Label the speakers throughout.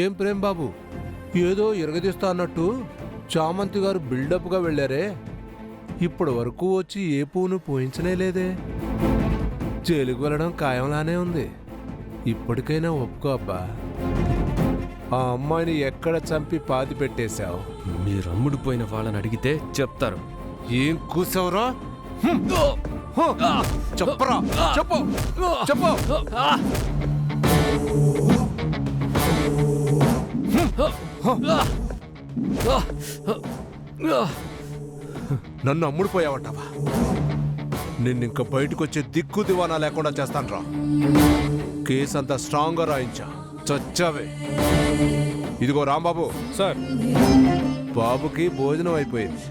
Speaker 1: ఏం ప్రేమ్ బాబు, ఏదో ఇరగదీస్తా అన్నట్టు చామంతి గారు బిల్డప్గా వెళ్ళారే, ఇప్పటి వరకు వచ్చి ఏ పువ్వును పోయించనే లేదే. జైలుకు వెళ్ళడం ఖాయంలానే ఉంది. ఇప్పటికైనా ఒప్పుకో అబ్బా. ఆ అమ్మాయిని ఎక్కడ చంపి పాతి పెట్టేశావు?
Speaker 2: మీరు అమ్ముడుపోయిన వాళ్ళని అడిగితే చెప్తారు.
Speaker 1: ఏం కూసావురా? చెప్పరా, చెప్పు చెప్పు. నన్ను అమ్ముడుపోయావంటావా? నిన్నింక బయటకు వచ్చే దిక్కు దివానా లేకుండా చేస్తాన్రా. కేసు అంతా స్ట్రాంగ్గా రాయించా. చచ్చావే. ఇదిగో రాంబాబు
Speaker 2: సార్,
Speaker 1: బాబుకి భోజనం అయిపోయింది.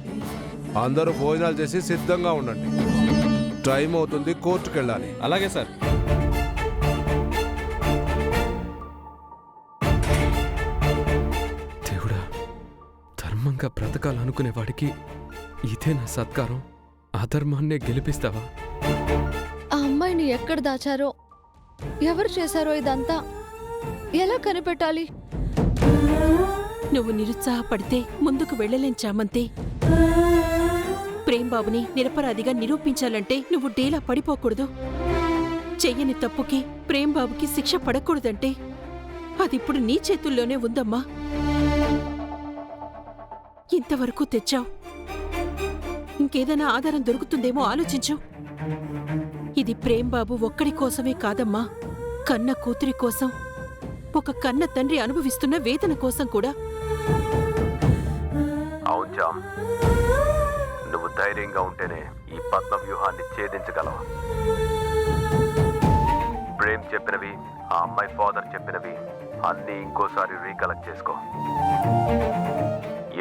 Speaker 1: అందరూ భోజనాలు చేసి సిద్ధంగా ఉండండి. టైం అవుతుంది, కోర్టుకు వెళ్ళాలి.
Speaker 2: అలాగే సార్. దేవుడా, ధర్మంగా బ్రతకాలనుకునే వాడికి ఇదే నా సత్కారం. అధర్మాన్నే గెలిపిస్తావా?
Speaker 3: ఆ అమ్మాయిని ఎక్కడ దాచారో, ఎవరు చేశారో ఇదంతా ఎలా కనిపెట్టాలి?
Speaker 4: నువ్వు నిరుత్సాహపడితే ముందుకు వెళ్ళలేం చామంతి. ప్రేమ్ బాబుని నిరపరాధిగా నిరూపించాలంటే నువ్వు డేలా పడిపోకూడదు. చెయ్యని తప్పుకి ప్రేమ్ బాబుకి శిక్ష పడకూడదంటే అదిప్పుడు నీ చేతుల్లోనే ఉందమ్మా. ఇంతవరకు తెచ్చావు, ఇంకేదైనా ఆధారం దొరుకుతుందేమో ఆలోచించు. ఇది ప్రేమ్ బాబు ఒక్కడి కోసమే కాదమ్మా, కన్న కూతురి కోసం, ఒక కన్న తండ్రి అనుభవిస్తున్న వేదన కోసం కూడా.
Speaker 5: అవును జామ్, నువ్వు ధైర్యంగా ఉంటేనే ఈ పద్మ వ్యూహాన్ని ఛేదించగలవు. ప్రేమ్ చెప్పినవి, ఆ అమ్మాయి ఫాదర్ చెప్పినవి అన్నీ ఇంకోసారి రీకలెక్ట్ చేసుకో.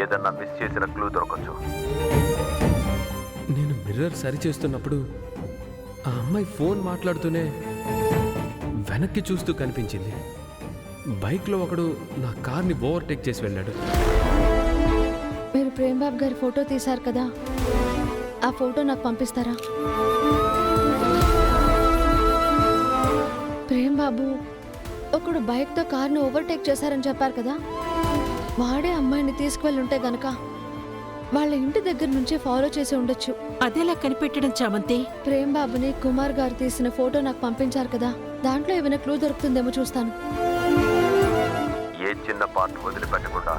Speaker 5: ఏదన్నా మిస్ చేసిన క్లూ దొరకచ్చు.
Speaker 2: నేను మిర్రర్ సరిచేస్తున్నప్పుడు ఆ అమ్మాయి ఫోన్ మాట్లాడుతూనే వెనక్కి చూస్తూ కనిపించింది. బైక్లో ఒకడు నా కార్ని ఓవర్టేక్ చేసి వెళ్ళాడు.
Speaker 3: మీరు ప్రేమ్ బాబు గారి ఫోటో తీశారు కదా, ఆ ఫోటో నాకు పంపిస్తారా? ప్రేమ్ బాబు ఒకడు బైక్తో కార్ను ఓవర్టేక్ చేశారని చెప్పారు కదా, వాడే అమ్మాయిని తీసుకువెళ్ళుంటే గనక వాళ్ళ ఇంటి దగ్గర నుంచే ఫాలో చేసి ఉండొచ్చు.
Speaker 4: అదెలా కనిపెట్టడం చామంతి?
Speaker 3: ప్రేమ్ బాబుని కుమార్ గారు తీసిన ఫోటో నాకు పంపించారు కదా, దాంట్లో ఏమైనా క్లూ దొరుకుతుందేమో చూస్తాను.
Speaker 5: ఏ చిన్న పార్ట్ వదిలిపెట్టకుండా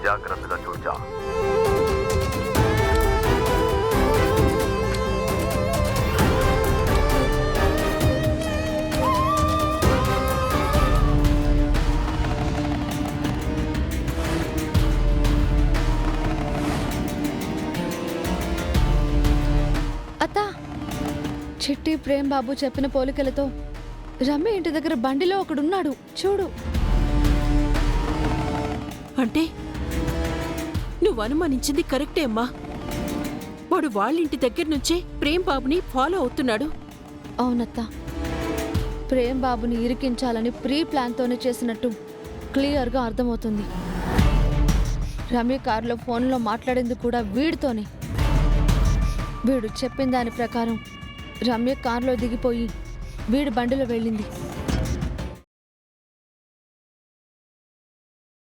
Speaker 5: జాగ్రత్తగా చూచా.
Speaker 3: అత్తా, చిట్టి ప్రేమ్ బాబు చెప్పిన పోలికలతో రమ్య ఇంటి దగ్గర బండిలో ఒకడున్నాడు చూడు.
Speaker 4: అంటే నువ్వు అనుమానించింది కరెక్టే అమ్మా. వాడు వాళ్ళింటి దగ్గర నుంచే ప్రేమ్ బాబుని ఫాలో అవుతున్నాడు.
Speaker 3: అవునత్తా, ప్రేమ్ బాబుని ఇరికించాలని ప్రీ ప్లాన్తోనే చేసినట్టు క్లియర్గా అర్థమవుతుంది. రమ్య కారులో ఫోన్లో మాట్లాడింది కూడా వీడితోనే. వీడు చెప్పిన దాని ప్రకారం రమ్య కారులో దిగిపోయి వీడి బండిలో వెళ్ళింది.